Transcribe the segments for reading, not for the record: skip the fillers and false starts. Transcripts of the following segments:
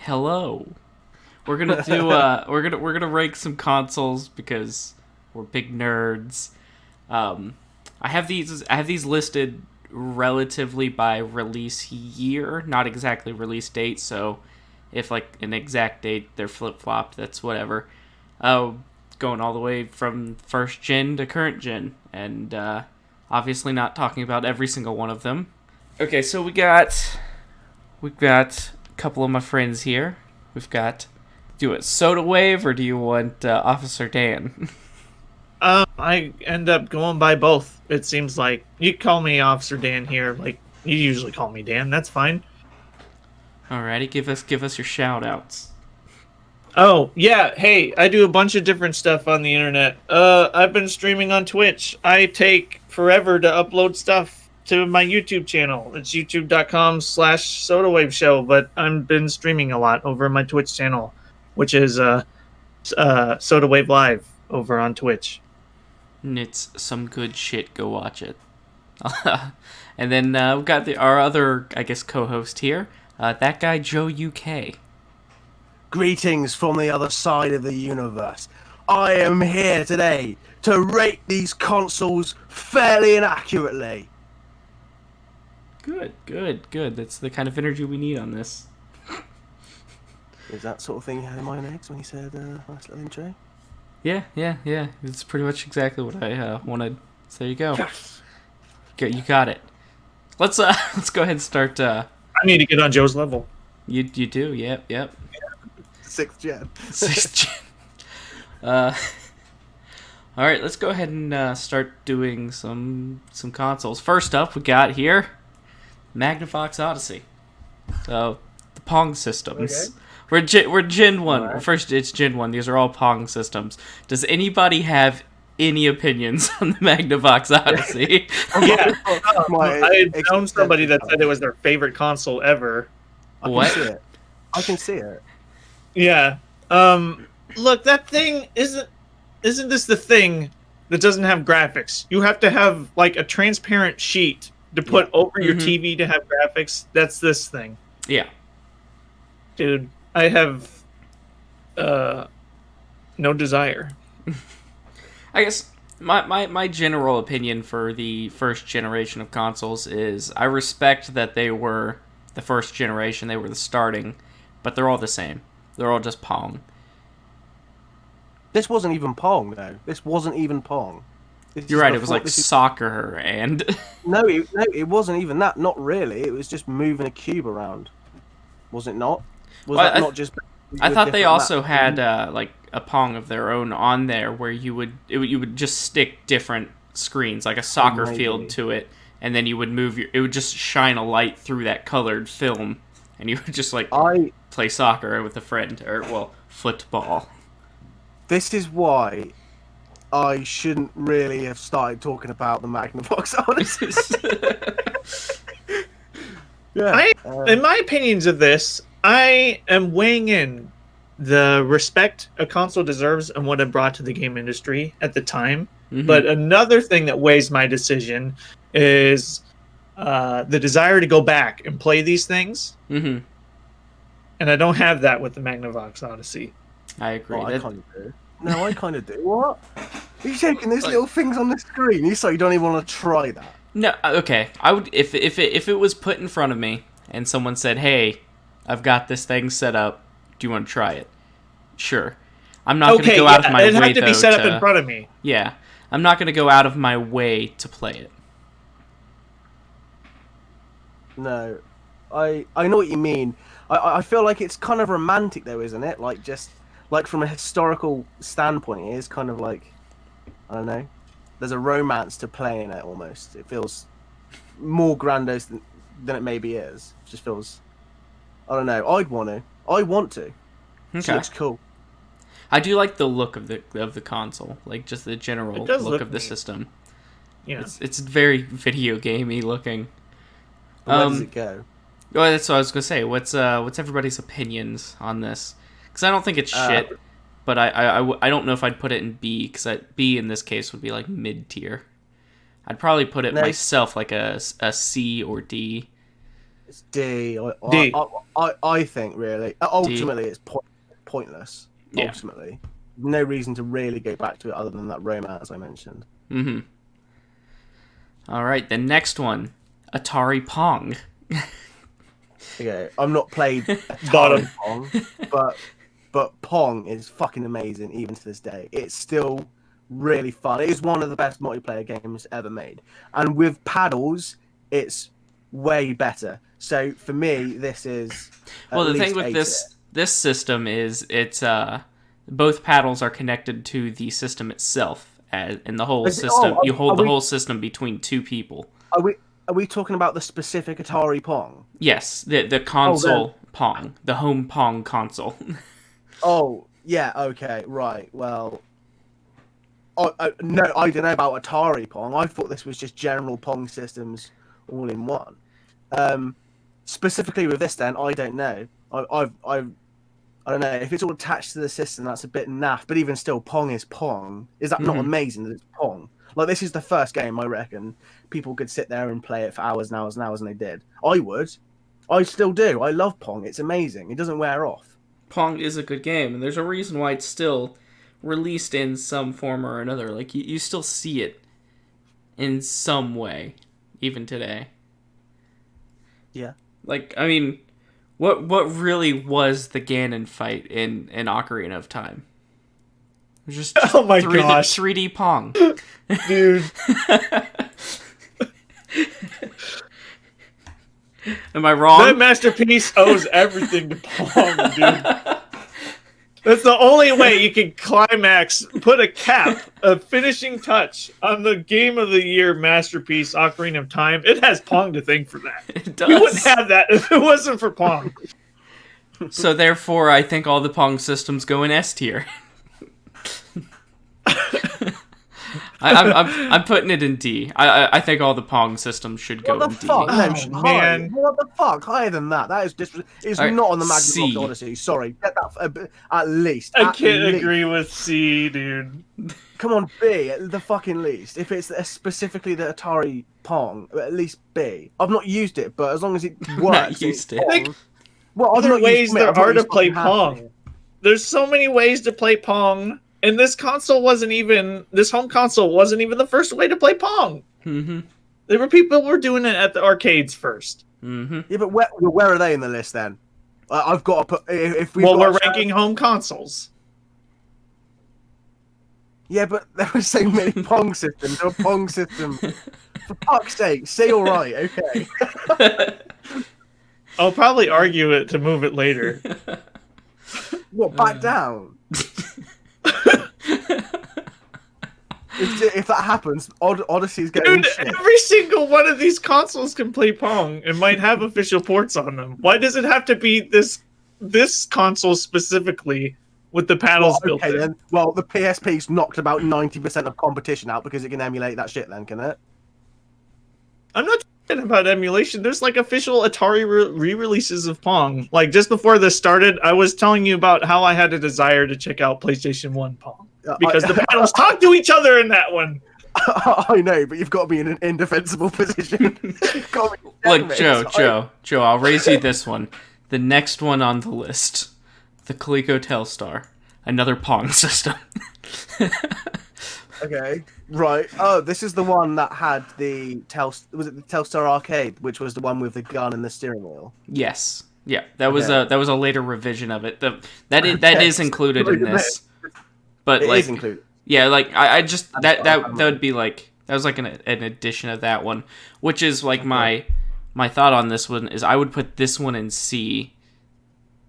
Hello. We're gonna do we're gonna rank some consoles because we're big nerds. I have these listed relatively by release year, not exactly release date. So if like an exact date they're flip flopped, that's whatever. Going all the way from first gen to current gen, and obviously not talking about every single one of them. Okay, so we've got a couple of my friends here. We've got. Do you want Soda Wave or do you want Officer Dan? I end up going by both. It seems like you call me Officer Dan here, like you usually call me Dan. That's fine. Alrighty, give us your shout outs. Oh yeah, hey, I do a bunch of different stuff on the internet. I've been streaming on Twitch. I take forever to upload stuff to my YouTube channel. It's youtube.com/SodawaveShow, but I've been streaming a lot over my Twitch channel, which is SodaWave Live over on Twitch. And it's some good shit. Go watch it. And then we've got our other, I guess, co-host here. That guy Joe UK. Greetings from the other side of the universe. I am here today to rate these consoles fairly and accurately. Good. That's the kind of energy we need on this. Is that sort of thing you had in mind, Eggs, when you said nice little intro? Yeah. It's pretty much exactly what I wanted. So there you go. Yes. You got it. Let's go ahead and start. I need to get on Joe's level. You do. Yep. 6th gen. 6th gen. All right, let's go ahead and start doing some consoles. First up, we got here Magnafox Odyssey. So the Pong systems. Okay. We're Gen 1. Right. First, it's Gen 1. These are all Pong systems. Does anybody have any opinions on the Magnafox Odyssey? Yeah, My I had known extended somebody that time. said it was their favorite console ever. What? I can see it. Yeah. Look, that thing isn't this the thing that doesn't have graphics? You have to have like a transparent sheet to put over your TV to have graphics. That's this thing. Yeah. Dude, I have no desire. I guess my general opinion for the first generation of consoles is I respect that they were the first generation, they were the starting, but they're all the same. They're all just Pong. This wasn't even Pong, though. This wasn't even Pong. You're right, it was like soccer and... No, it wasn't even that. Not really. It was just moving a cube around. Was it not? Was Well, that not just... I thought they different also maps? had like a Pong of their own on there where you would just stick different screens, like a soccer maybe. field to it, and then you would it would just shine a light through that colored film, and you would just like play soccer with a friend, or well, football. This is why I shouldn't really have started talking about the Magnafox Odyssey. Yeah. In my opinions of this, I am weighing in the respect a console deserves and what it brought to the game industry at the time. Mhm. But another thing that weighs my decision is the desire to go back and play these things. Mm-hmm. And I don't have that with the Magnavox Odyssey. I agree. Oh, I kind of do. No, I kind of do. What? Are you taking these little things on the screen? You say you don't even want to try that. No, okay. I would if it was put in front of me and someone said, "Hey, I've got this thing set up. Do you want to try it?" Sure. I'm not going to go out of my it'd way have to be though, set up in front of me. Yeah, I'm not going to go out of my way to play it. No, I know what you mean. I feel like it's kind of romantic though, isn't it? Like just like from a historical standpoint, it is kind of like I don't know. There's a romance to playing it almost. It feels more grandiose than it maybe is. It just feels I don't know. I want to. It Okay. looks cool. I do like the look of the console, like just the general It does look look of the neat. system. Yeah. It's very video gamey looking. Where does it go? Well, that's what I was gonna say. What's everybody's opinions on this? Because I don't think it's shit, but I don't know if I'd put it in B, because B in this case would be like mid tier. I'd probably put it myself like a C or D. It's D. D. I think really. Ultimately, it's pointless. Yeah. Ultimately, no reason to really go back to it other than that romance I mentioned. Mm-hmm. All right, the next one, Atari Pong. Okay, I'm not played Bottom. Atari Pong, but Pong is fucking amazing even to this day. It's still really fun. It is one of the best multiplayer games ever made, and with paddles, it's way better. So for me, this is Well, the thing with this system is it's both paddles are connected to the system itself, and the whole system. You hold the whole system between two people. Are we talking about the specific Atari Pong? Yes, the console Pong, the home Pong console. Oh yeah, okay, right. Well, no, I don't know about Atari Pong. I thought this was just general Pong systems all in one. Specifically with this, then I don't know. I don't know if it's all attached to the system. That's a bit naff. But even still, Pong is Pong. Is that not amazing that it's Pong? Like, this is the first game I reckon people could sit there and play it for hours and hours and hours, and they did. I would. I still do. I love Pong. It's amazing. It doesn't wear off. Pong is a good game, and there's a reason why it's still released in some form or another. Like, you still see it in some way, even today. Yeah. Like, I mean, what really was the Ganon fight in Ocarina of Time? It was just Oh my gosh. 3D Pong. Dude. Am I wrong? That masterpiece owes everything to Pong, dude. That's the only way you can climax, put a cap, a finishing touch on the Game of the Year masterpiece, Ocarina of Time. It has Pong to thank for that. It does. We wouldn't have that if it wasn't for Pong. So therefore, I think all the Pong systems go in S tier. I'm putting it in D. I think all the Pong systems should go in D. Fuck? No, Oh, man. What the fuck? Higher than that. That is it's Right, not on the C. Magnafox Odyssey. Sorry. Get that at least. I At can't least. agree with C, dude. Come on, B, at the fucking least. If it's specifically the Atari Pong, at least B. I've not used it, but as long as it works. Not used it. Think Well, I've other not ways used it, there I've not are to used play fucking half of Pong. it. There's so many ways to play Pong, and this home console wasn't even the first way to play Pong. Mm-hmm. There were people who were doing it at the arcades first. Mm-hmm. Yeah, but where are they in the list then? I've got to put. If we We're ranking home consoles. Yeah, but there were so many Pong systems. There were Pong systems. For fuck's sake, say all right, okay. I'll probably argue it to move it later. What, back down? If that happens, Odyssey's getting Dude, shit. every single one of these consoles can play Pong and might have official ports on them. Why does it have to be this console specifically with the paddles built in? Then. Well, the PSP's knocked about 90% of competition out because it can emulate that shit then, can it? I'm not talking about emulation. There's like official Atari re-releases of Pong. Like just before this started, I was telling you about how I had a desire to check out PlayStation 1 Pong. Because the paddles talk to each other in that one. I know, but you've got to be in an indefensible position. Look, Joe, I'll raise you this one. The next one on the list. The Coleco Telstar. Another Pong system. Okay, right. Oh, this is the one that had the was it the Telstar Arcade, which was the one with the gun and the steering wheel? Yes. Yeah, that was a later revision of it. That is included in this. But It is included. Yeah, like I just that would be like that was like an addition of that one, which is like my thought on this one is I would put this one in C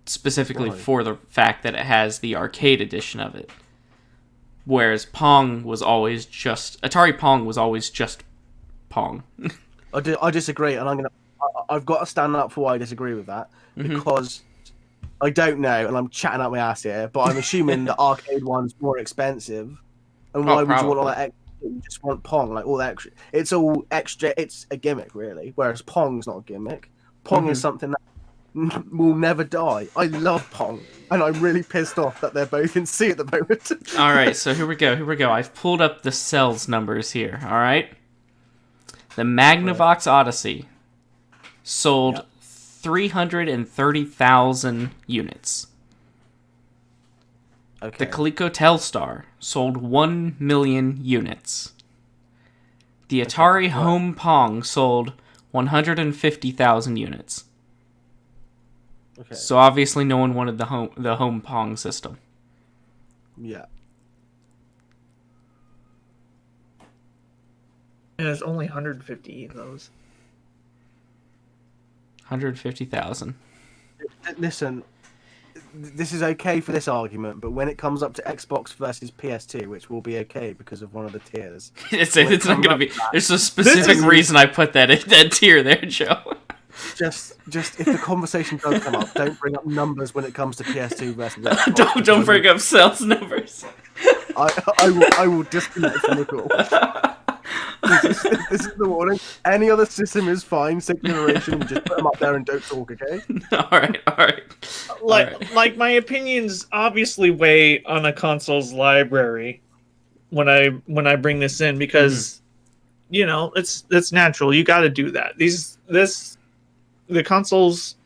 specifically for the fact that it has the arcade edition of it. Whereas Pong was always just Atari Pong was always just Pong. I disagree, and I've got to stand up for why I disagree with that because I don't know, and I'm chatting out my ass here, but I'm assuming the arcade one's more expensive. And why would you want all that extra? You just want Pong, like all that extra. It's all extra. It's a gimmick, really. Whereas Pong's not a gimmick. Pong is something that will never die. I love Pong, and I'm really pissed off that they're both in C at the moment. All right, so here we go. I've pulled up the sales numbers here. All right, the Magnavox Odyssey sold 330,000 units. Okay. The Coleco Telstar sold 1 million units. The Atari Home Pong sold 150,000 units. Okay. So obviously no one wanted the home Pong system. Yeah. And there's only 150 of those. 150,000. Listen, this is okay for this argument, but when it comes up to Xbox versus PS2, which will be okay because of one of the tiers. It's not going to be. There's a specific reason I put that tier there, Joe. Just if the conversation does come up, don't bring up numbers when it comes to PS2 versus Xbox. don't bring up sales numbers. I will disconnect from the call. This is the warning. Any other system is fine. Second generation, we just put them up there and don't talk, okay? All right. Like my opinions obviously weigh on a console's library when I bring this in because you know it's natural. You got to do that. The consoles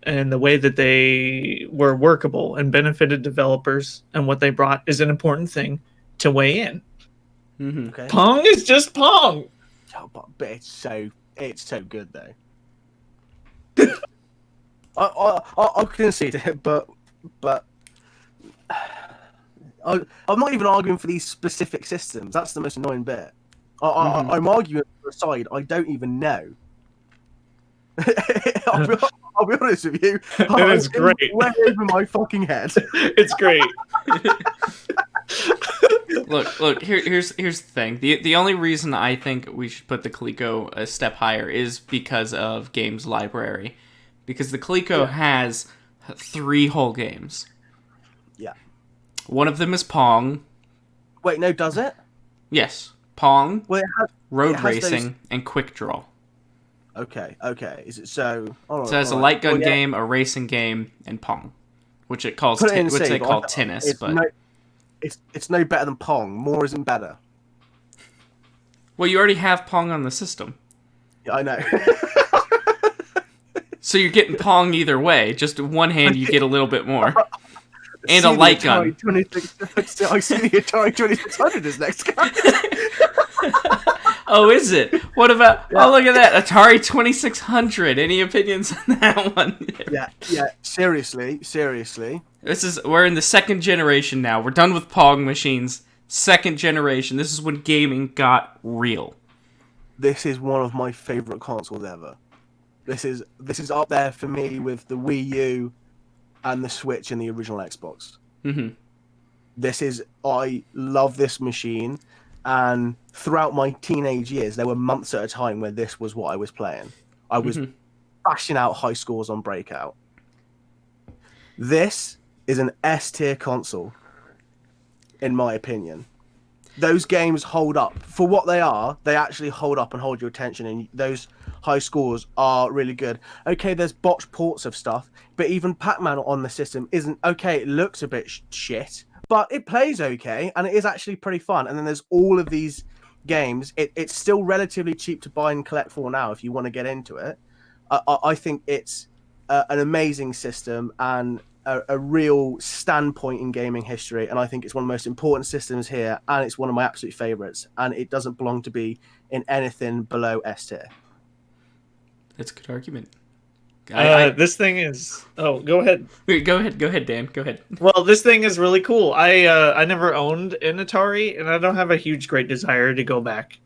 and the way that they were workable and benefited developers and what they brought is an important thing to weigh in. Mm-hmm. Okay. Pong is just Pong. Oh, but it's so good though. I concede it, but I'm not even arguing for these specific systems. That's the most annoying bit. I'm arguing for a side I don't even know. I'll be honest with you. It's great. Way over my fucking head. It's great. Look. Here's the thing. The only reason I think we should put the Coleco a step higher is because of games library, because the Coleco has 3 whole games. Yeah. One of them is Pong. Wait, no, does it? Yes, Pong, Well, Road Racing, and Quick Draw. Okay. Is it so? So it has a light gun game, a racing game, and Pong, which they call tennis, but it's no better than Pong. More isn't better. Well, you already have Pong on the system. Yeah, I know. So you're getting Pong either way. Just one hand, you get a little bit more. And a light gun. I see the Atari 2600 is next guy. Oh, is it? What about... Yeah. Oh, look at that. Atari 2600. Any opinions on that one? Yeah. Seriously. We're in the second generation now. We're done with Pong machines. Second generation. This is when gaming got real. This is one of my favorite consoles ever. This is up there for me with the Wii U and the Switch and the original Xbox. Mm-hmm. I love this machine. And throughout my teenage years, there were months at a time where this was what I was playing. I was bashing out high scores on Breakout. This is an S-tier console, in my opinion. Those games hold up. For what they are, they actually hold up and hold your attention, and those high scores are really good. Okay, there's botched ports of stuff, but even Pac-Man on the system isn't okay. It looks a bit shit. But it plays okay, and it is actually pretty fun. And then there's all of these games. It's still relatively cheap to buy and collect for now if you want to get into it. I think it's an amazing system and a real standpoint in gaming history. And I think it's one of the most important systems here, and it's one of my absolute favorites. And it doesn't belong to be in anything below S tier. That's a good argument. This thing is... Oh, go ahead. Go ahead, Dan. Go ahead. Well, this thing is really cool. I never owned an Atari, and I don't have a huge, great desire to go back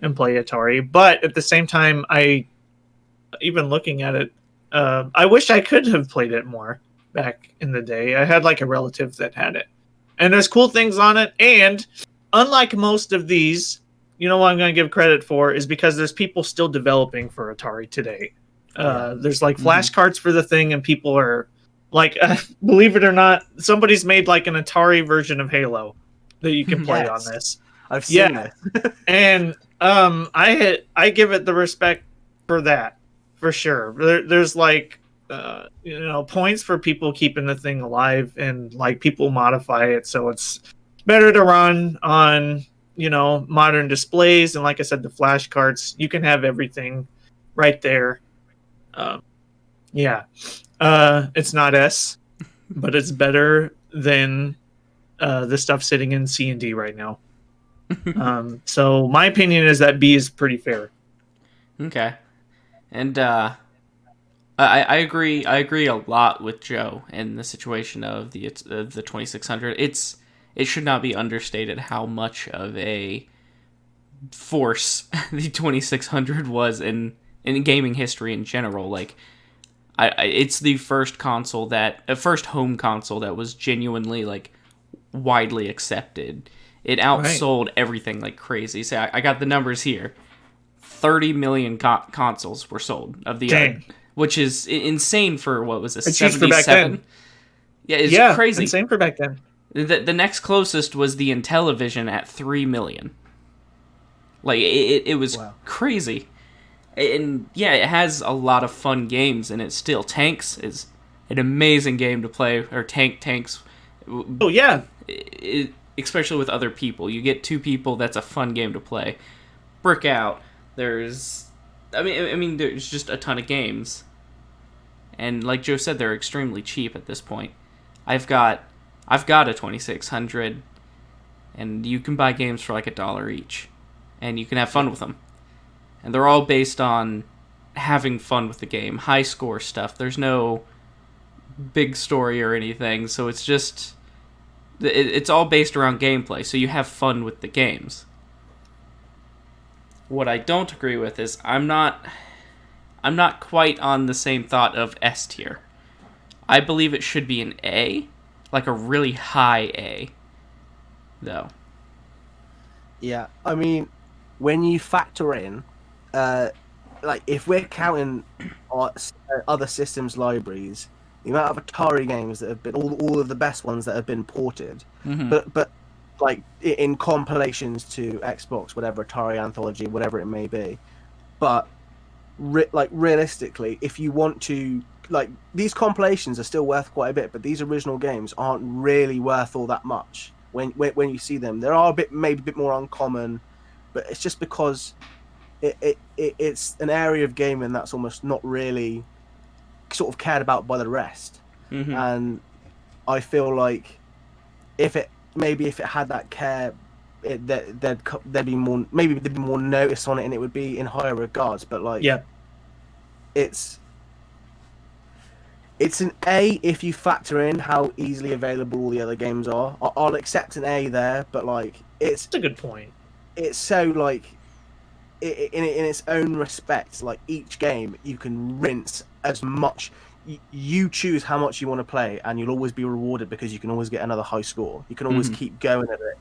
and play Atari. But at the same time, even looking at it, I wish I could have played it more back in the day. I had like a relative that had it. And there's cool things on it. And unlike most of these, you know what I'm going to give credit for is because there's people still developing for Atari today. There's like flashcards for the thing, and people are like, believe it or not, somebody's made like an Atari version of Halo that you can play on this. I've seen it. And I give it the respect for that, for sure. There's like points for people keeping the thing alive, and like people modify it so it's better to run on modern displays. And like I said, the flashcards, you can have everything right there. Yeah. It's not S, but it's better than the stuff sitting in C and D right now. So my opinion is that B is pretty fair. Okay. And I agree. I agree a lot with Joe in the situation of the 2600. It should not be understated how much of a force the 2600 was in gaming history in general. Like, it's the first first home console that was genuinely like widely accepted. It outsold everything like crazy. So I got the numbers here. 30 million consoles were sold of the which is insane for what was a 77. Yeah, it's crazy. Insane for back then. The next closest was the Intellivision at 3 million. Like it was crazy. And yeah, it has a lot of fun games, and it's still Tanks is an amazing game to play, or Tanks. Oh yeah, especially with other people. You get 2 people, that's a fun game to play. Brick Out. There's I mean there's just a ton of games. And like Joe said, they're extremely cheap at this point. I've got a 2600, and you can buy games for like $1 each, and you can have fun with them. And they're all based on having fun with the game, high score stuff. There's no big story or anything, so it's just it's all based around gameplay, so you have fun with the games. What I don't agree with is I'm not quite on the same thought of S tier. I believe it should be an A, like a really high A, though. Yeah, I mean, when you factor in, like if we're counting other systems libraries, the amount of Atari games that have been all of the best ones that have been ported, but like in compilations to Xbox, whatever, Atari Anthology, whatever it may be, but realistically, if you want to, like, these compilations are still worth quite a bit, but these original games aren't really worth all that much when you see them. They are maybe a bit more uncommon, but it's just because it's an area of gaming that's almost not really sort of cared about by the rest. And I feel like if it had that care, there'd be more notice on it, and it would be in higher regards. But like, it's an A if you factor in how easily available all the other games are. I'll accept an A there, but like, it's a good point. It's so like, in its own respect, like each game you can rinse as much. You choose how much you want to play, and you'll always be rewarded because you can always get another high score. You can always keep going at it,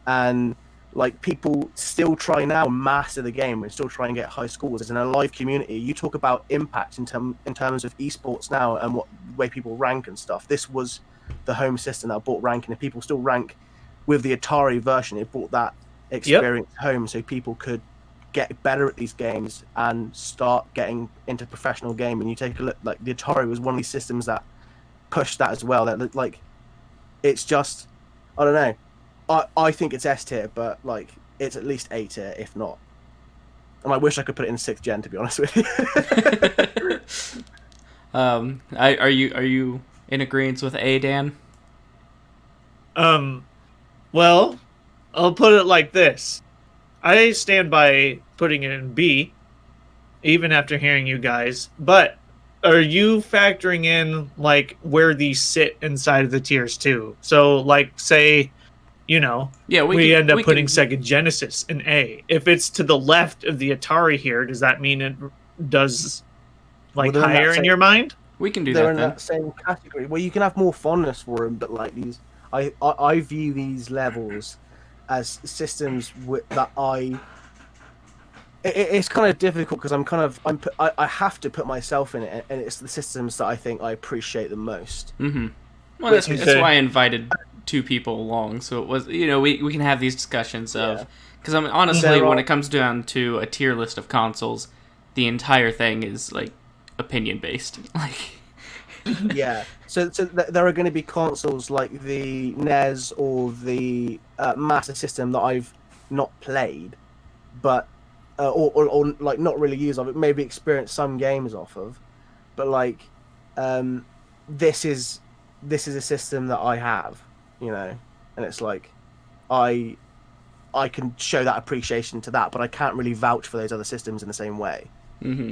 and like, people still try now and master the game and still try and get high scores. It's in a live community. You talk about impact in terms of esports now and what way people rank and stuff. This was the home system that brought ranking, and people still rank with the Atari version. It brought that experience home, so people could get better at these games and start getting into professional game. And you take a look, like, the Atari was one of these systems that pushed that as well. That, like, it's just, I don't know. I think it's S tier, but like, it's at least A tier, if not. And I wish I could put it in 6th gen, to be honest with you. Are you in agreement with A, Dan? Well, I'll put it like this. I stand by putting it in B, even after hearing you guys. But are you factoring in like where these sit inside of the tiers too? So like, say, you know, we end up putting Sega Genesis in A. If it's to the left of the Atari here, does that mean it does like higher in your mind? We can do that. They're in that same category. Well, you can have more fondness for them, but like these, I view these levels as systems that it's kind of difficult because I have to put myself in it, and it's the systems that I think I appreciate the most. Well, that's why I invited 2 people along, so it was, we can have these discussions of, because honestly, when it comes down to a tier list of consoles, the entire thing is like opinion based. Like, yeah. So there are going to be consoles like the NES or the Master System that I've not played, but or like not really used of it, maybe experienced some games off of, but like, this is a system that I have, and it's like I can show that appreciation to that, but I can't really vouch for those other systems in the same way. Mm-hmm.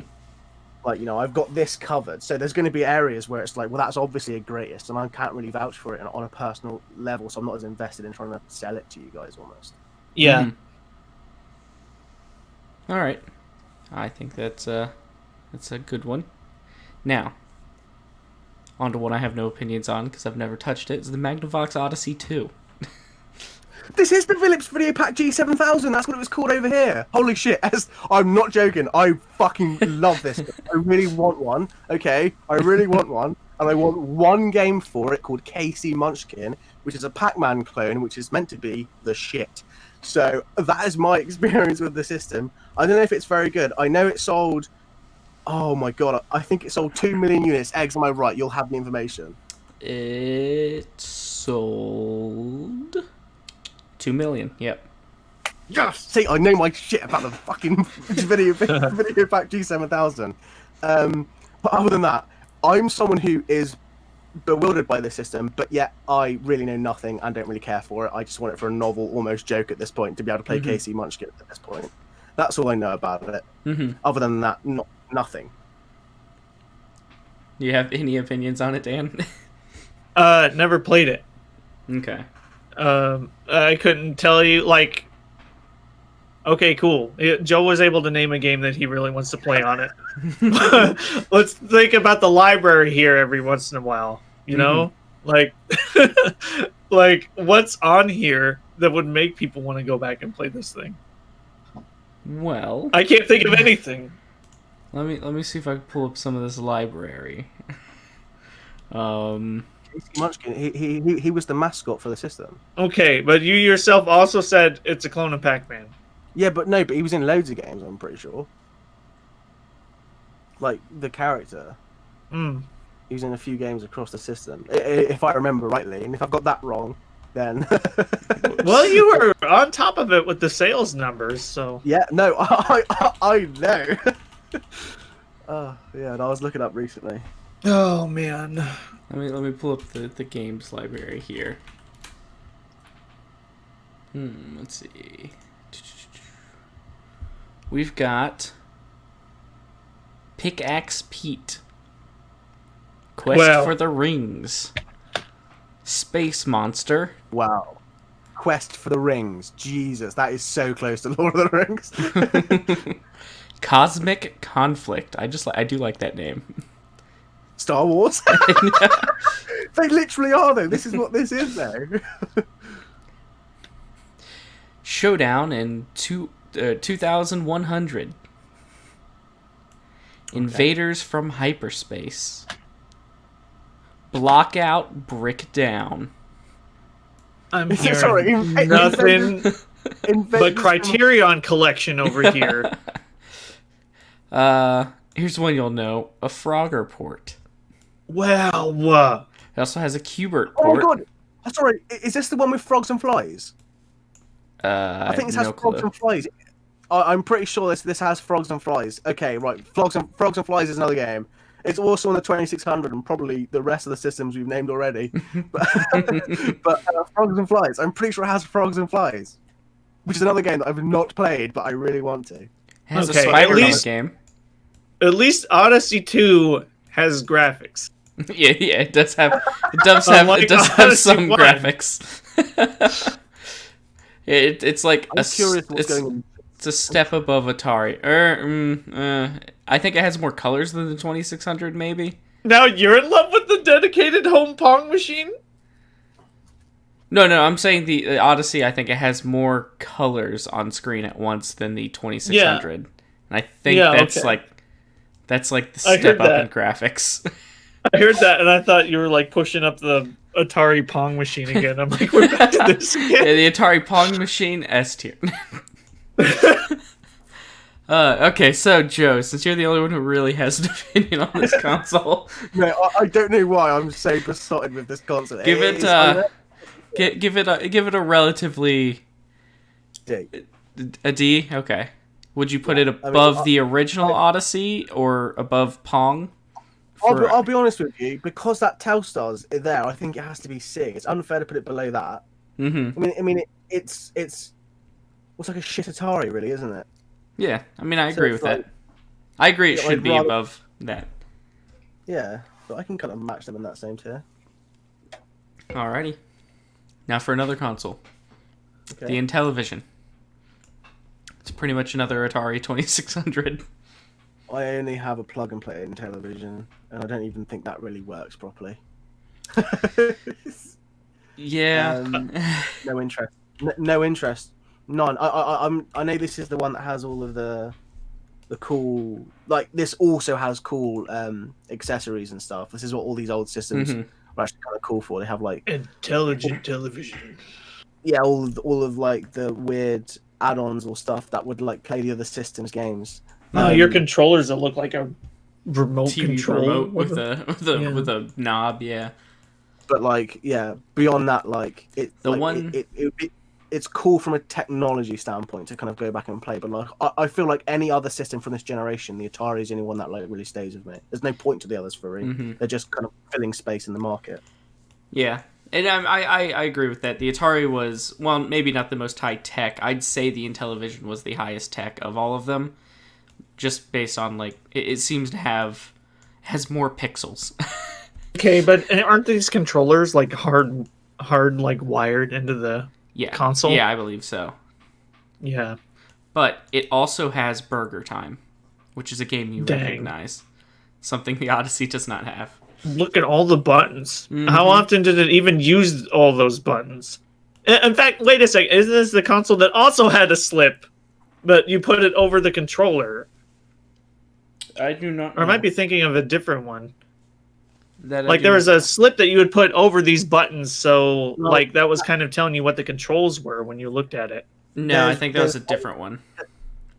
Like, I've got this covered, so there's going to be areas where it's like, well, that's obviously a greatest, and I can't really vouch for it on a personal level, so I'm not as invested in trying to sell it to you guys almost. Yeah. All right, I think that's a good one. Now, on to what I have no opinions on because I've never touched it. Is the Magnafox Odyssey 2. This is the Philips Video Pack G7000. That's what it was called over here. Holy shit! I'm not joking. I fucking love this. I really want one. Okay, I really want one, and I want one game for it called KC Munchkin, which is a Pac-Man clone, which is meant to be the shit. So that is my experience with the system. I don't know if it's very good. I know it sold. Oh my god! I think it sold 2 million units. Eggs, am I right? You'll have the information. It sold 2 million. Yep. Yes. See, I know my shit about the fucking video pack G7000. But other than that, I'm someone who is bewildered by this system, but yet I really know nothing and don't really care for it. I just want it for a novel, almost joke at this point to be able to play KC Munchkin at this point. That's all I know about it. Other than that, nothing. Do you have any opinions on it, Dan? Never played it. Okay. I couldn't tell you, like... Okay, cool. Joe was able to name a game that he really wants to play on it. Let's think about the library here every once in a while, you know? Like, like, what's on here that would make people want to go back and play this thing? Well... I can't think of anything. Let me see if I can pull up some of this library. KC Munchkin, he was the mascot for the system. Okay, but you yourself also said it's a clone of Pac-Man. Yeah, but he was in loads of games, I'm pretty sure. Like, the character. He was in a few games across the system, if I remember rightly. And if I've got that wrong, then... Well, you were on top of it with the sales numbers, so... Yeah, no, I know. Yeah, and I was looking up recently. Oh, man. Let me pull up the games library here. Let's see. We've got Pickaxe Pete, Quest for the Rings, Space Monster. Wow. Quest for the Rings. Jesus, that is so close to Lord of the Rings. Cosmic Conflict. I do like that name. Star Wars? They literally are, though. This is what this is, though. Showdown in 2100. Invaders from Hyperspace. Blockout Brick Down. I'm hearing nothing but Criterion Collection over here. Here's one you'll know. A Frogger port. Wow. It also has a Qbert Oh port. my god. Sorry, is this the one with frogs and flies? I think this has frogs and flies. I'm pretty sure this has frogs and flies. Okay, right. Frogs and Flies is another game. It's also on the 2600 and probably the rest of the systems we've named already. But Frogs and Flies, I'm pretty sure it has Frogs and Flies, which is another game that I've not played, but I really want to. It has a spider in the game. At least Odyssey 2 has graphics. yeah, it does have some graphics. It's like it's a step above Atari. I think it has more colors than the 2600, maybe. Now you're in love with the dedicated home Pong machine? No, I'm saying the Odyssey. I think it has more colors on screen at once than the 2600, and I think that's like the step up in graphics. I heard that, and I thought you were like pushing up the Atari Pong machine again. I'm like, we're back to this again. Yeah, the Atari Pong machine, S tier. Okay, so Joe, since you're the only one who really has an opinion on this console, no, I don't know why I'm so besotted with this console. Give it a relatively D. A D. Okay. Would you put it above the original Odyssey or above Pong I'll be honest with you, because that Telstar's there, I think it has to be C. It's unfair to put it below that. Mm-hmm. I mean, it's like a shit Atari, really, isn't it? Yeah, I mean, I So agree it's with like- that. I agree it I'd should be rather- above that. Yeah, but I can kind of match them in that same tier. Alrighty. Now for another console. Okay. The Intellivision. It's pretty much another Atari 2600. I only have a plug and play in television, and I don't even think that really works properly. Yeah. No interest. No interest. None. I know this is the one that has all of the cool. Like this also has cool accessories and stuff. This is what all these old systems are actually kind of cool for. They have like intelligent television. Yeah, all of like the weird add-ons or stuff that would like play the other systems games. No, your controllers that look like a remote TV control remote with a knob, yeah. But like, yeah, beyond that, like it's cool from a technology standpoint to kind of go back and play. But like, I feel like any other system from this generation, the Atari is the only one that like really stays with me. There's no point to the others for me. They're just kind of filling space in the market. Yeah. And I agree with that. The Atari was, well, maybe not the most high tech. I'd say the Intellivision was the highest tech of all of them, just based on like it seems to has more pixels. Okay, but aren't these controllers like hard like wired into the console? Yeah, I believe so. Yeah, but it also has Burger Time, which is a game you recognize, something the Odyssey does not have. Look at all the buttons. How often did it even use all those buttons? In fact, wait a second. Isn't this the console that also had a slip, but you put it over the controller? I do not know. Or I might be thinking of a different one. That like there was a slip that you would put over these buttons, so like that was kind of telling you what the controls were when you looked at it. No, I think that was a different one.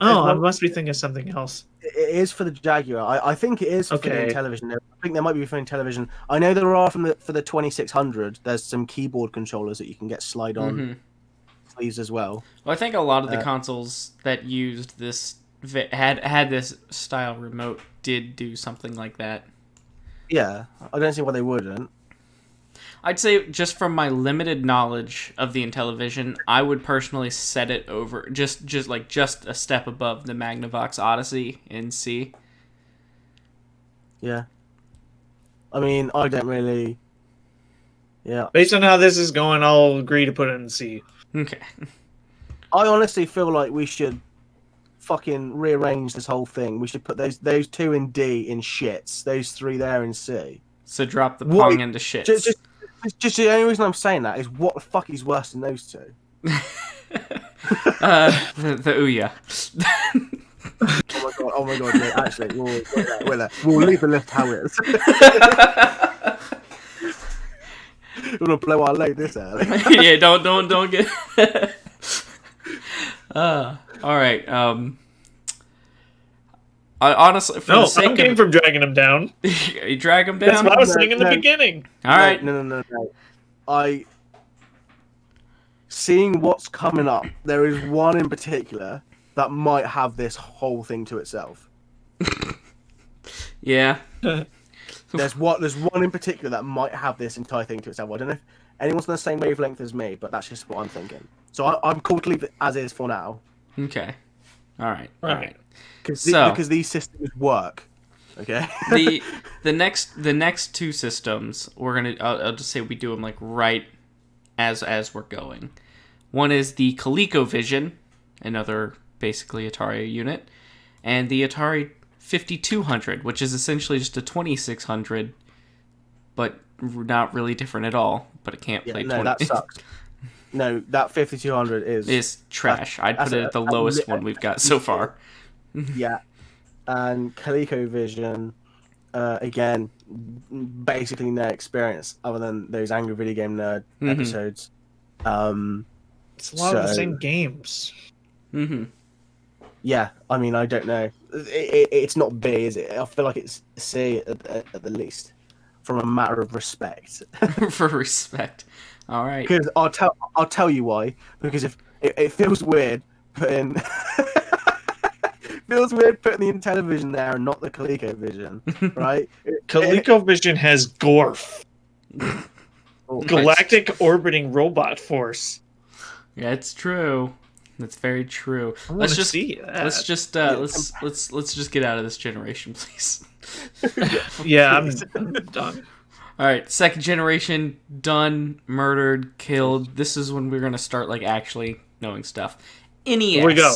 Oh, I must be thinking of something else. It is for the Jaguar. I think it is for the Intellivision. I think there might be for Intellivision. I know there are for the 2600. There's some keyboard controllers that you can get slide on sleeves as well. Well, I think a lot of the consoles that used this had this style remote did do something like that. Yeah, I don't see why they wouldn't. I'd say just from my limited knowledge of the Intellivision, I would personally set it over just a step above the Magnafox Odyssey in C. Yeah. I mean, I don't really. Yeah. Based on how this is going, I'll agree to put it in C. Okay. I honestly feel like we should fucking rearrange this whole thing. We should put those two in D in shits, those three there in C. So drop the Pong into shits. Just the only reason I'm saying that is what the fuck is worse than those two? The Ouya. Oh my god, yeah, actually, we'll leave the list how it is. We're gonna blow our load this early. Yeah, don't get. All right. I honestly, for the sake I'm game from dragging him down. You drag him down. That's what I was saying in the beginning. All right. No. Seeing what's coming up, there is one in particular that might have this whole thing to itself. Yeah. There's one in particular that might have this entire thing to itself. I don't know if anyone's on the same wavelength as me, but that's just what I'm thinking. So I'm cool to leave it as is for now. Okay. All right. Because these systems work. Okay. the next two systems we're gonna I'll just say we do them like right as we're going. One is the Colecovision, another basically Atari unit, and the Atari 5200, which is essentially just a 2600, but not really different at all. But it can't play. No, that sucks. No, that 5200 is trash. I'd put it at the lowest one we've got so far. Yeah, and ColecoVision, again, basically no experience other than those Angry Video Game Nerd episodes. It's a lot of the same games. Yeah, I mean, I don't know. It's not B, is it? I feel like it's C at the least, from a matter of respect. For respect. All right. Because I'll tell you why. Because if it feels weird putting feels weird putting the Intellivision there and not the ColecoVision, right? ColecoVision has Gorf, Oh, Galactic Orbiting Robot Force. Yeah, it's true. That's very true. I Let's wanna just see that. let's just let's just get out of this generation, please. Yeah, I'm done. All right, second generation done, murdered, killed. This is when we're gonna start like actually knowing stuff. NES. Here we go.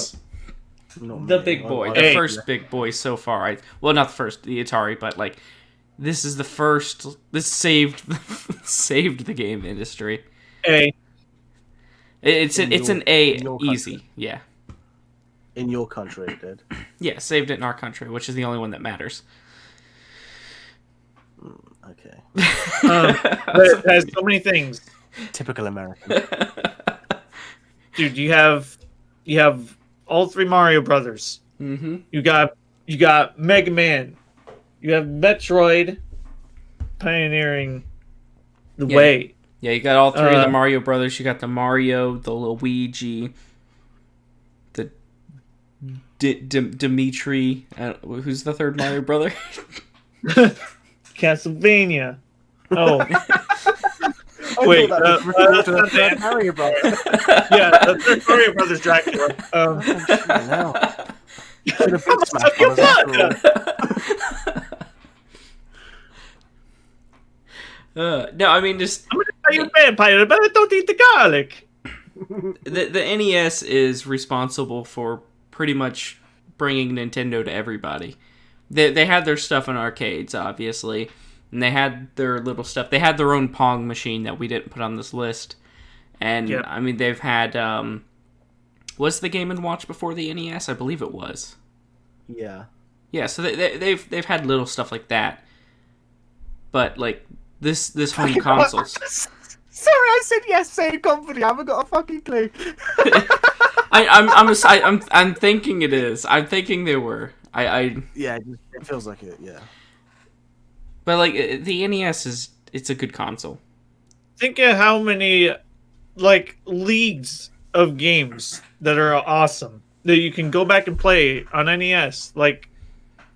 not The me. big boy, I- the Hey. first big boy so far. Well, not the first, the Atari, but like this is the first. This saved saved the game industry. A. It's In an your- A in your easy, country. yeah, In your country, it did. yeah. Saved it in our country, which is the only one that matters. Okay. It has so many things. Typical American. Dude, you have all three Mario Brothers. Mm-hmm. You got Mega Man. You have Metroid pioneering the Yeah. way. Yeah, you got all three of the Uh, Mario brothers. You got the Mario, the Luigi, the Dimitri. Who's the third Mario brother? Castlevania. Oh, I Wait, thought that was referring to the third Mario Bros. yeah, the third Mario Brothers Dracula. Now. Should have been How much Smash have you Brothers after all. No, I mean just I'm gonna tell you a vampire, but I don't eat the garlic. the NES is responsible for pretty much bringing Nintendo to everybody. They had their stuff in arcades, obviously, and they had their little stuff. They had their own Pong machine that we didn't put on this list, and Yep. I mean they've had. Was the Game & Watch before the NES? I believe it was. Yeah. Yeah, so they've had little stuff like that, but like this home consoles. Sorry, I said yes, same company. I haven't got a fucking clue. I'm thinking it is. I'm thinking they were. Yeah, it feels like it, yeah. But like the NES it's a good console. Think of how many like leagues of games that are awesome that you can go back and play on NES. Like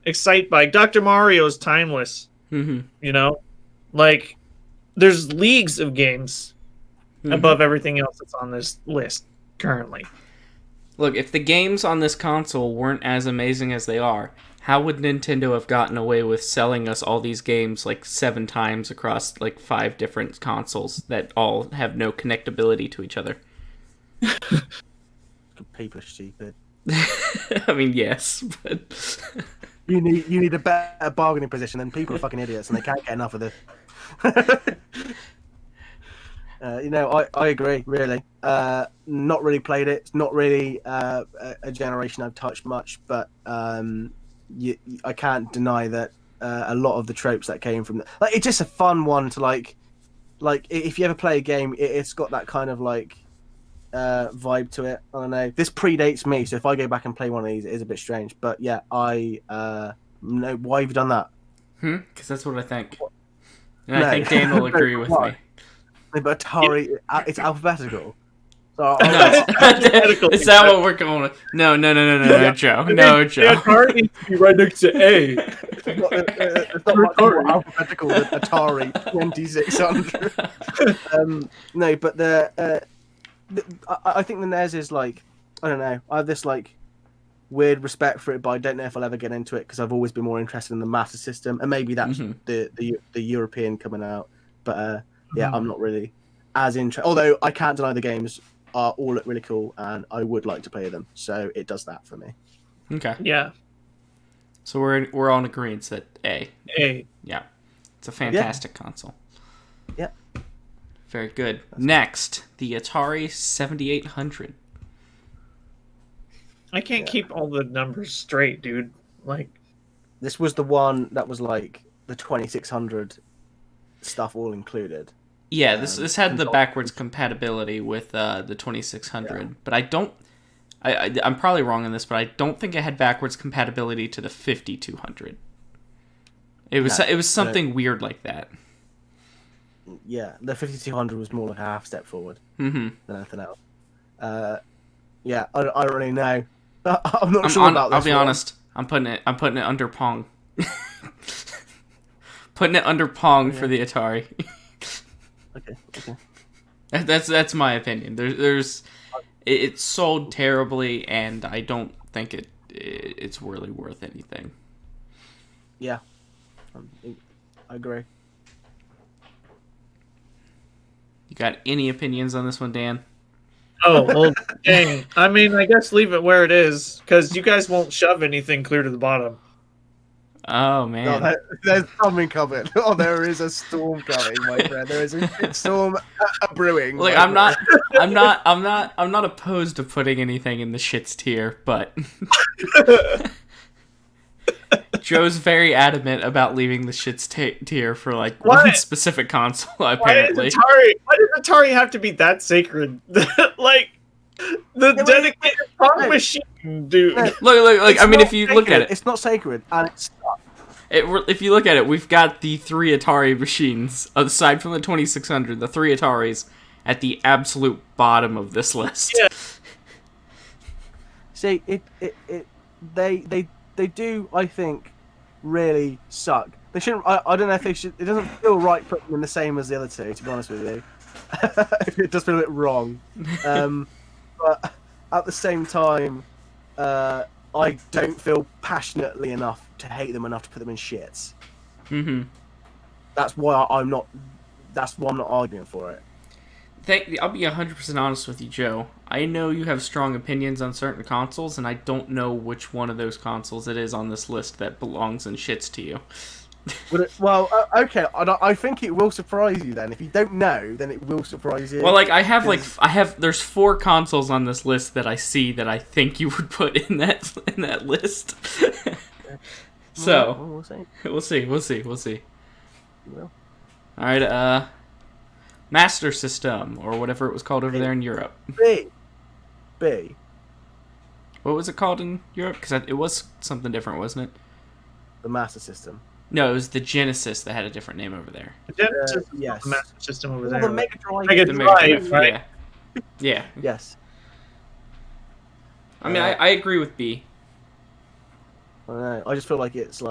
Excite Bike, Dr. Mario's timeless. Mm-hmm. You know, like there's leagues of games above everything else that's on this list currently. Look, if the games on this console weren't as amazing as they are, how would Nintendo have gotten away with selling us all these games like 7 times across like 5 different consoles that all have no connectability to each other? People are stupid. I mean, yes, but You need a better bargaining position, than people are fucking idiots and they can't get enough of this. I agree, really. Not really played it. It's not really a generation I've touched much, but I can't deny that a lot of the tropes that came from like it's just a fun one to like if you ever play a game, it's got that kind of like vibe to it. I don't know. This predates me, so if I go back and play one of these, it is a bit strange. But yeah, I no. Why have you done that? because that's what I think, and No. I think Dan will agree with Why? me. But Atari, it's alphabetical. So No, Alphabetical. is that what we're going with? No, Joe. No, Joe. The card needs to be right next to A. it's not much more alphabetical than Atari 2600. No, but I think the NES is like, I don't know. I have this like weird respect for it, but I don't know if I'll ever get into it because I've always been more interested in the Master System, and maybe that's the European coming out. But yeah, I'm not really as interested. Although I can't deny the games are all look really cool, and I would like to play them. So it does that for me. Okay, Yeah, so we're on agreement that A. A. Yeah, it's a fantastic console. Yeah. Very good. Next, the Atari 7800. I can't keep all the numbers straight, dude. Like, This was the one that was like the 2600 stuff all included. Yeah, this had the backwards compatibility with the 2600, but I don't. I'm probably wrong on this, but I don't think it had backwards compatibility to the 5200. It was something weird like that. Yeah, the 5200 was more like a half step forward than anything else. Yeah, I don't really know. I'm not sure about this. I'll be honest. I'm putting it under Pong. Putting it under Pong for the Atari. Okay. That's my opinion. It sold terribly, and I don't think it's really worth anything. Yeah, I agree. You got any opinions on this one, Dan? Oh, well, dang. I mean, I guess leave it where it is, because you guys won't shove anything clear to the bottom. Oh man, No, there's something coming. Oh, there is a storm coming, my friend. There is a storm brewing. like I'm not opposed to putting anything in the shits tier, but Joe's very adamant about leaving the shits tier for like one specific console. Apparently, Why does Atari have to be that sacred? Like the dedicated Pong machine, dude. Look. I mean, if you look at it, it's not sacred, and it's. If you look at it, we've got the 3 Atari machines, aside from the 2600, the 3 Ataris at the absolute bottom of this list. Yeah. See, they do, I think, really suck. They shouldn't. I don't know if they should. It doesn't feel right putting them in the same as the other two, to be honest with you. It does feel a bit wrong. But at the same time, I don't feel passionately enough to hate them enough to put them in shits. Mm-hmm. That's why I'm not arguing for it. I'll be 100% honest with you, Joe. I know you have strong opinions on certain consoles, and I don't know which one of those consoles it is on this list that belongs in shits to you. Okay. I think it will surprise you then. If you don't know, then it will surprise you. Well, there's 4 consoles on this list that I see that I think you would put in that list. So we'll see. Well. All right. Master System, or whatever it was called over there in Europe. B. What was it called in Europe? Because it was something different, wasn't it? The Master System. No, it was the Genesis that had a different name over there. The Genesis, yes. the Master System over Well, there. the Mega Drive. Mega Drive, right? Yeah. Yes. I mean, I agree with B. I don't know. I just feel like it's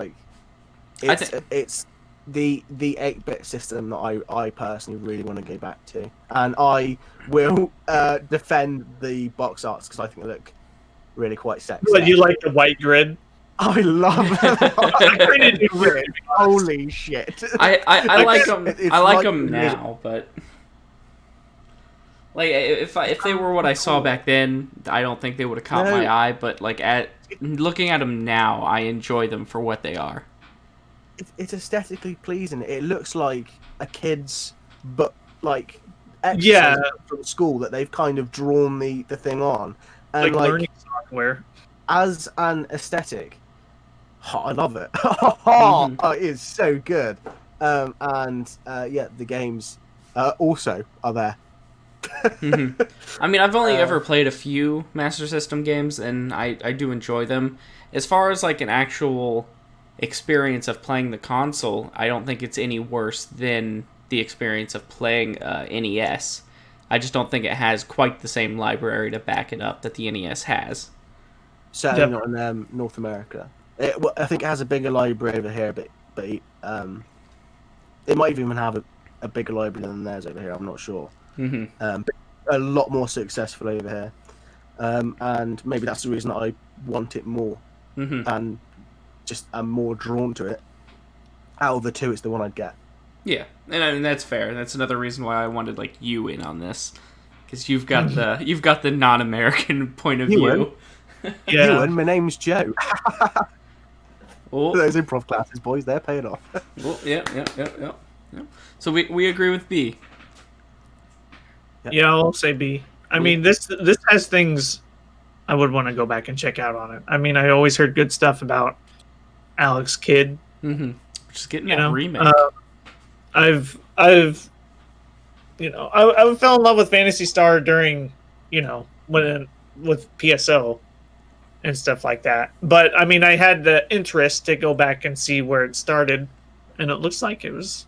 it's the 8-bit system that I personally really want to go back to, and I will defend the box arts because I think they look really quite sexy. But you like the white grid? I love it. Holy shit! I like them. I like them really now, but like if they were what I saw back then, I don't think they would have caught my eye. But like looking at them now, I enjoy them for what they are. It's aesthetically pleasing. It looks like a kid's, but like from school that they've kind of drawn the thing on, and like learning software as an aesthetic. I love it. It is so good. The games also are there. Mm-hmm. I mean, I've only ever played a few Master System games, and I do enjoy them. As far as like an actual experience of playing the console, I don't think it's any worse than the experience of playing NES. I just don't think it has quite the same library to back it up that the NES has. Certainly not in North America. I think it has a bigger library over here, but it might even have a bigger library than theirs over here. I'm not sure. Mm-hmm. But a lot more successful over here, and maybe that's the reason that I want it more, and just am more drawn to it. Out of the two, it's the one I'd get. Yeah, and that's fair. That's another reason why I wanted like you in on this, because you've got the non-American point of view. Yeah. Ewan, my name's Joe. Oh. Those improv classes, boys, they're paying off. Yeah. So we agree with B. Yeah, I'll say B. I mean, this has things I would want to go back and check out on it. I mean, I always heard good stuff about Alex Kidd. Mm-hmm. Just getting that remake. I fell in love with Phantasy Star during, with PSO and stuff like that. But I mean, I had the interest to go back and see where it started, and it looks like it was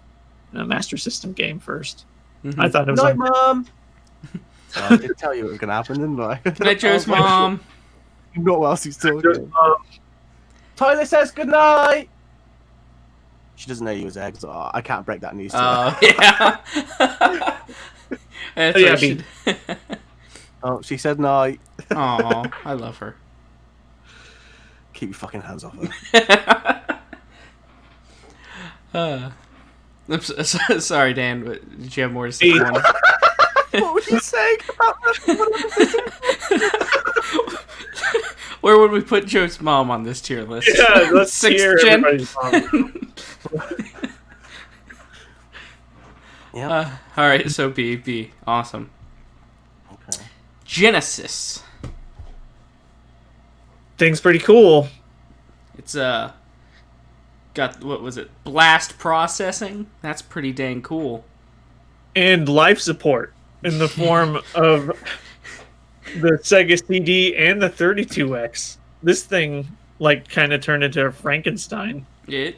a Master System game first. Mm-hmm. I thought it was. Night, Mom. I did tell you it was going to happen, didn't I? Good night, Joe's mom. Not whilst he's talking. Toilet says goodnight. She doesn't know you as Eggs. Oh, I can't break that news to her. Oh, yeah. That's Yeah, what I should... Oh, she said night. Aw, I love her. Keep your fucking hands off her. I'm sorry, Dan, but did you have more to say? What were you saying about Where would we put Joe's mom on this tier list? Yeah, let's Sixth hear gen? everybody's mom. Yeah. Alright, so B. Awesome. Okay. Genesis. Thing's pretty cool. It's got, what was it, blast processing? That's pretty dang cool. And life support in the form of the Sega CD and the 32X. This thing, like, kind of turned into a Frankenstein. It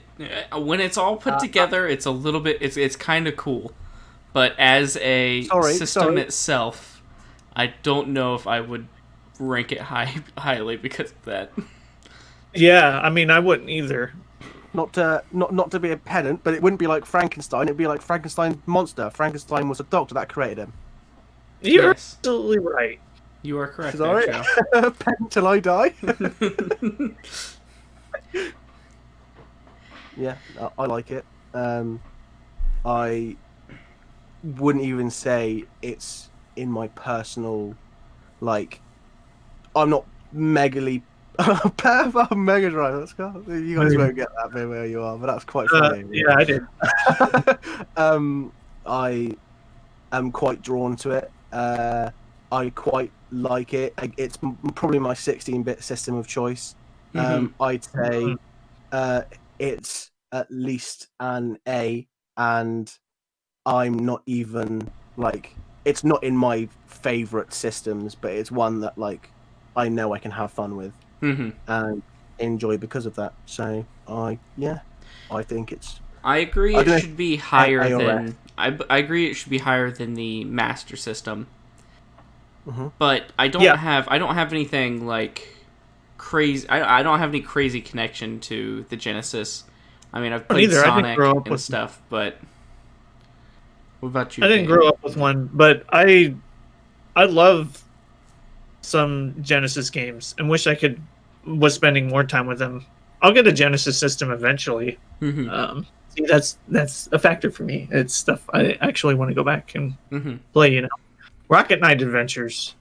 when it's all put together, it's a little bit, it's kind of cool. But as a system itself, I don't know if I would rank it highly because of that. Yeah, I mean, I wouldn't either. Not to be a pedant, but it wouldn't be like Frankenstein. It'd be like Frankenstein's monster. Frankenstein was a doctor that created him. You're Yes. absolutely right. You are correct. Sorry, pedant till I die. Yeah, I like it. I wouldn't even say it's in my personal, like, I'm not megally Mega Drive. Let's go. You guys won't get that bit where you are, but that's quite funny. Yeah, I did. I am quite drawn to it. I quite like it. It's probably my 16-bit system of choice. I'd say it's at least an A, and I'm not even, like, it's not in my favorite systems, but it's one that, like, I know I can have fun with and enjoy because of that. So I think it's. I agree. It should be higher than. I agree. It should be higher than the Master System. But I don't have anything like crazy. I don't have any crazy connection to the Genesis. I mean, I've played Sonic and stuff, but what about you? I didn't grow up with one, but I love some Genesis games and wish I was spending more time with them. I'll get a Genesis system eventually. See, that's a factor for me. It's stuff I actually want to go back and play. You know, Rocket Knight Adventures,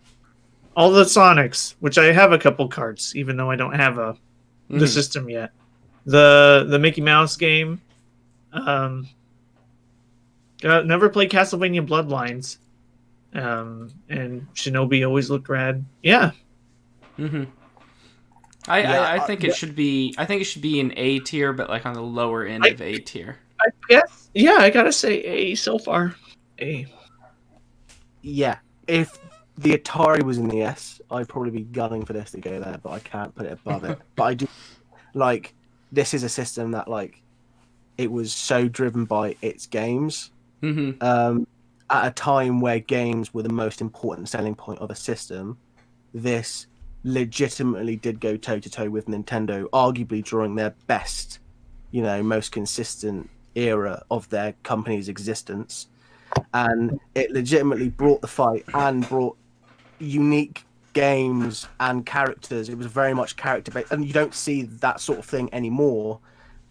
all the Sonics, which I have a couple cards, even though I don't have the system yet. The Mickey Mouse game. Never played Castlevania Bloodlines. And Shinobi always looked rad. Yeah. I think it should be. I think it should be an A tier, but like on the lower end of A tier. I guess. Yeah, I gotta say A so far. A. Yeah, if the Atari was in the S, I'd probably be gunning for this to go there, but I can't put it above it. But I do like, this is a system that, like, it was so driven by its games. At a time where games were the most important selling point of a system, this legitimately did go toe-to-toe with Nintendo, arguably during their best, most consistent era of their company's existence. And it legitimately brought the fight and brought unique games and characters. It was very much character-based, and you don't see that sort of thing anymore.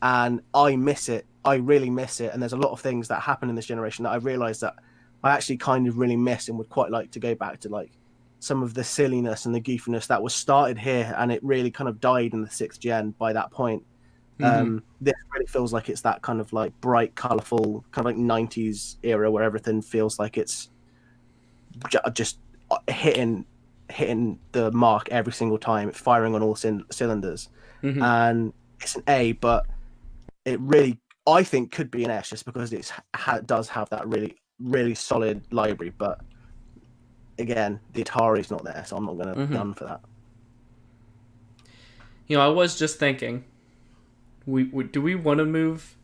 And I miss it. I really miss it. And there's a lot of things that happen in this generation that I realized that I actually kind of really miss and would quite like to go back to, like, some of the silliness and the goofiness that was started here, and it really kind of died in the 6th gen by that point. This really feels like it's that kind of, like, bright, colourful, kind of like 90s era where everything feels like it's just hitting the mark every single time. It's firing on all cylinders. And it's an A, but it really, I think, could be an S just because it does have that really, really solid library. But again, the Atari's not there, so I'm not going to gun for that. I was just thinking, do we want to move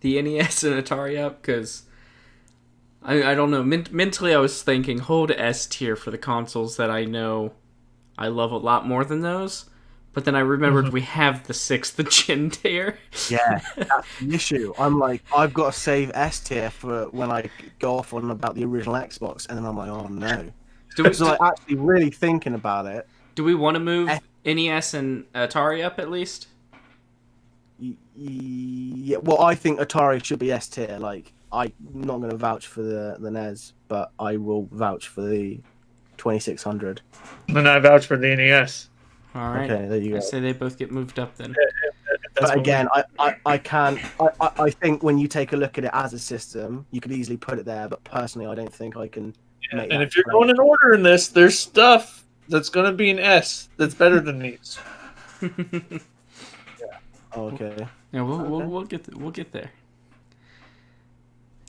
the NES and Atari up? Because I don't know. Mentally, I was thinking hold S tier for the consoles that I know I love a lot more than those. But then I remembered we have the 6th gen tier. Yeah, that's the issue. I'm like, I've got to save S tier for when I go off on about the original Xbox, and then I'm like, oh no. So like, actually really thinking about it. Do we want to move NES and Atari up at least? Yeah, well, I think Atari should be S tier. Like, I'm not going to vouch for the NES, but I will vouch for the 2600. And I vouch for the NES. All right. Okay, there you go. I say they both get moved up then. But again, I can't. I think when you take a look at it as a system, you could easily put it there. But personally, I don't think I can. Make and if you're going in order in this, there's stuff that's going to be an S that's better than these. Okay. Yeah, we'll get there.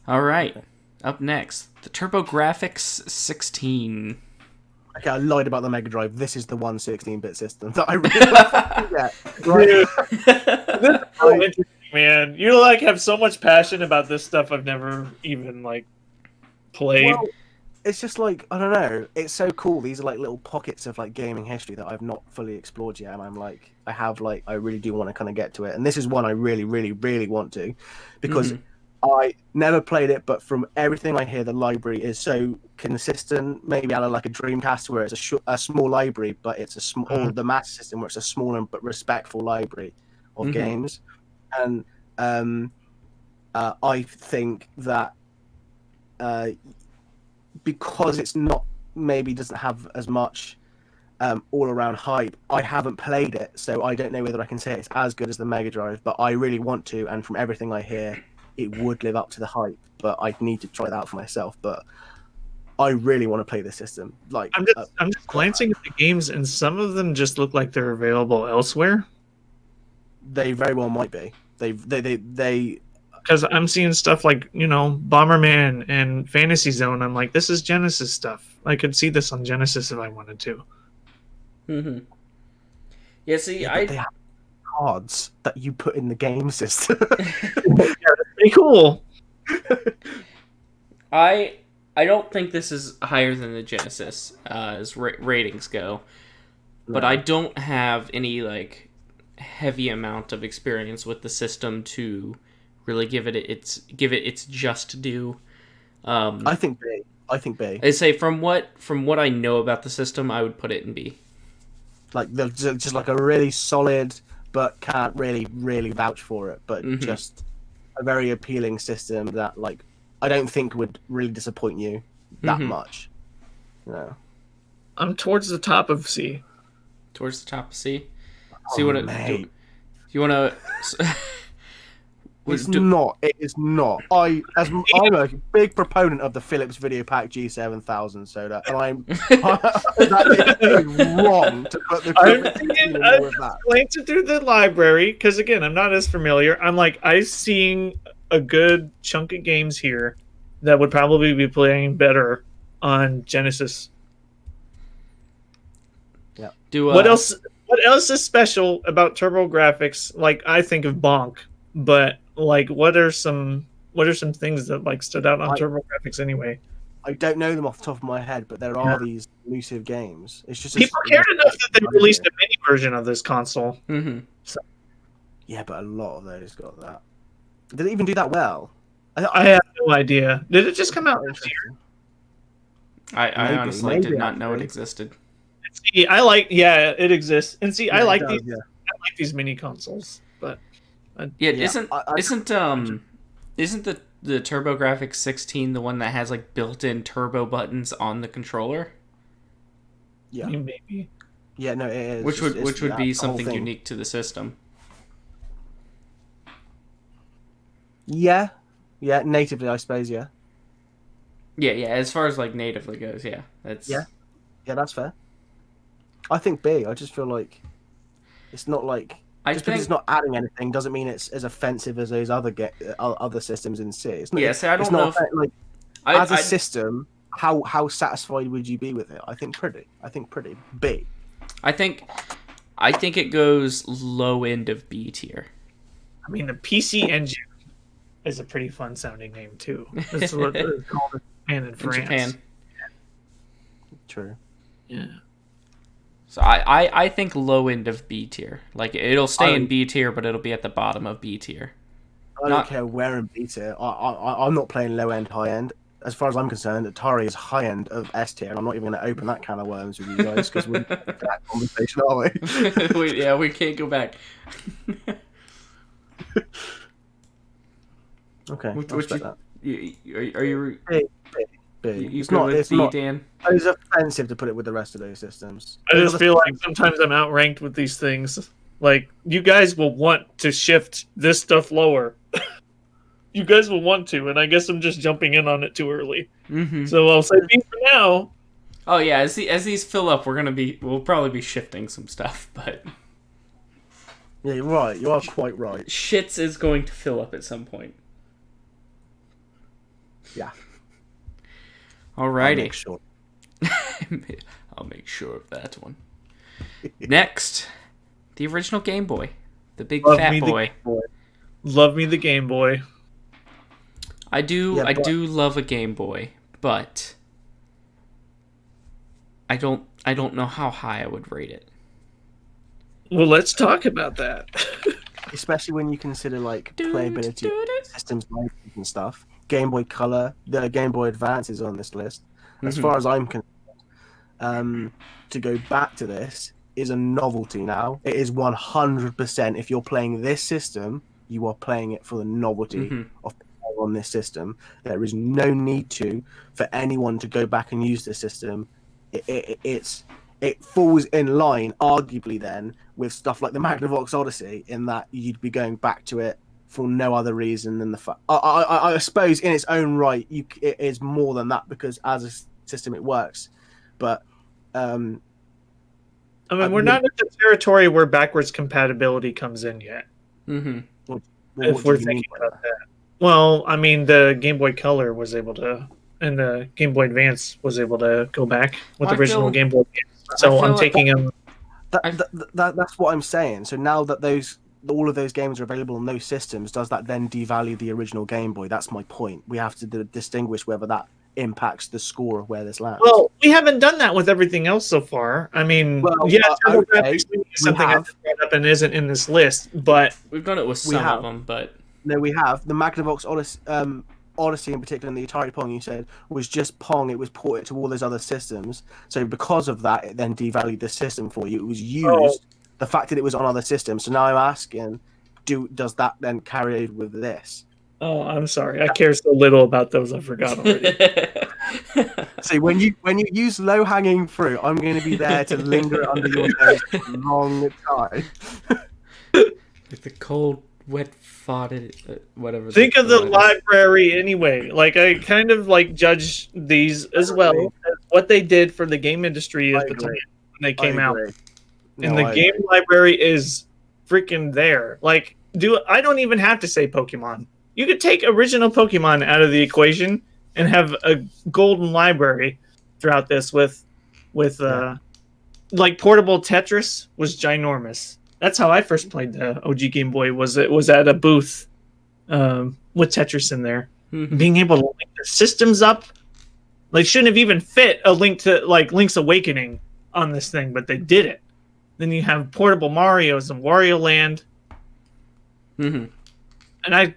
All right. Up next, the TurboGrafx 16. Okay, I lied about the Mega Drive. This is the 1/16-bit system that I really This is so interesting, man. You like have so much passion about this stuff I've never even like played. Well, it's just like, I don't know. It's so cool. These are like little pockets of like gaming history that I've not fully explored yet, and I'm like, I really do want to kind of get to it. And this is one I really, really, really want to, because I never played it, but from everything I hear, the library is so consistent. Maybe out of like a Dreamcast, where it's a small library, but it's a small, or the Master System, where it's a small but respectful library of games. And I think that because it's not, maybe doesn't have as much all around hype, I haven't played it, so I don't know whether I can say it's as good as the Mega Drive, but I really want to, and from everything I hear, it would live up to the hype, but I need to try that out for myself. But I really want to play this system. Like, I'm just glancing at the games, and some of them just look like they're available elsewhere. They very well might be. They because I'm seeing stuff like, Bomberman and Fantasy Zone. I'm like, this is Genesis stuff. I could see this on Genesis if I wanted to. Yeah, see, they have cards that you put in the game system. That's pretty cool. I don't think this is higher than the Genesis as ratings go, but I don't have any like heavy amount of experience with the system to really give it its just due. I think B. I say from what I know about the system, I would put it in B. Like, they're just like a really solid, but can't really vouch for it. But just a very appealing system that, like, I don't think would really disappoint you that much. No. I'm towards the top of C. Towards the top of C. See what do you want to? It's not. It is not. I'm a big proponent of the Philips VideoPack G7000 Soda, and that is wrong to put the I'm glancing through the library, because again, I'm not as familiar. I'm like, I'm seeing a good chunk of games here that would probably be playing better on Genesis. Yeah. What else? What else is special about TurboGrafx? Like, I think of Bonk, but like, what are some things that like stood out on TurboGrafx anyway? I don't know them off the top of my head, but there are these elusive games. It's just people cared enough that they released a mini version of this console. So, yeah, but a lot of those got that. Did it even do that well? I have no idea. Did it just come out this year? I honestly did not know it existed. See, it exists. And see, I like these. I like these mini consoles, but isn't the TurboGrafx 16 the one that has like built-in turbo buttons on the controller? Yeah, maybe. Yeah, no, it is. Which would be something unique to the system. Yeah, natively, I suppose. Yeah. As far as like natively goes, that's that's fair. I think B. I just feel like it's not like because it's not adding anything doesn't mean it's as offensive as those other systems in C. It's not, I don't know. As a system, how satisfied would you be with it? I think pretty. B. I think it goes low end of B tier. I mean, the PC Engine is a pretty fun sounding name too. That's what it's called in France. Japan. True. Yeah. So I think low end of B tier. Like it'll stay in I'm- B tier, but it'll be at the bottom of B tier. I Not- don't care where in B tier. I'm not playing low end, high end. As far as I'm concerned, Atari is high end of S tier, and I'm not even going to open that can of worms with you guys because we're in that conversation, are we? yeah, we can't go back. Okay, Which I respect that. are you B. you It's good not. with It's B, not. Dan? It's offensive to put it with the rest of those systems. I just feel like sometimes I'm outranked with these things. Like, you guys will want to shift this stuff lower. You guys will want to, and I guess I'm just jumping in on it too early. Mm-hmm. So I'll say B for now. Oh yeah, as these fill up, we'll probably be shifting some stuff, but Yeah, you're right. You are quite right. shits is going to fill up at some point. Yeah. Alrighty. I'll make sure. I'll make sure of that one. Next, the original Game Boy, the big Love fat me the boy. Game Boy. Love me the Game Boy. I do Yeah, but- do love a Game Boy, but I don't know how high I would rate it. Well, let's talk about that. Especially when you consider like playability systems like and stuff. Game Boy Color, the Game Boy Advance is on this list. As Mhm. far as I'm concerned, to go back to this is a novelty now. It is 100%. If you're playing this system, you are playing it for the novelty Mhm. of playing on this system. There is no need for anyone to go back and use this system. It falls in line, arguably, then with stuff like the Magnafox Odyssey, in that you'd be going back to it for no other reason than the fact. I suppose in its own right, it is more than that because as a system it works, but I mean, we're not at the territory where backwards compatibility comes in yet. Mm-hmm. If we're thinking about that. Well, I mean, the Game Boy Color was able to, and the Game Boy Advance was able to go back with I the original feel- Game Boy games. So feel I'm like- taking them. That's what I'm saying. So now that all of those games are available on those systems, does that then devalue the original Game Boy? That's my point. We have to distinguish whether that impacts the score of where this lands. Well, we haven't done that with everything else so far. I mean, okay, TurboGrafx is something I have. just brought up and isn't in this list, but We've done it with We some have. of them, but No, we have the Magnavox Odyssey in particular, and the Atari Pong you said was just Pong. It was ported to all those other systems. So because of that, it then devalued the system for you. It was used. The fact that it was on other systems. So now I'm asking, does that then carry over with this? oh, I'm sorry. I care so little about those. I forgot already. So when you use low hanging fruit, I'm going to be there to linger under your nose for a long time. like the cold, wet, fodder, whatever. Think of the word is. library anyway. Like, I kind of like judge these as well as what they did for the game industry at the time when they came out. And the game library is freaking there. Like, I don't even have to say Pokemon. You could take original Pokemon out of the equation and have a golden library throughout this with like portable Tetris was ginormous. That's how I first played the OG Game Boy. It was at a booth with Tetris in there. Mhm. Being able to link their systems up, like, shouldn't have even fit a link to like Link's Awakening on this thing, but they did it. Then you have portable Mario's and Wario Land, Mhm. and I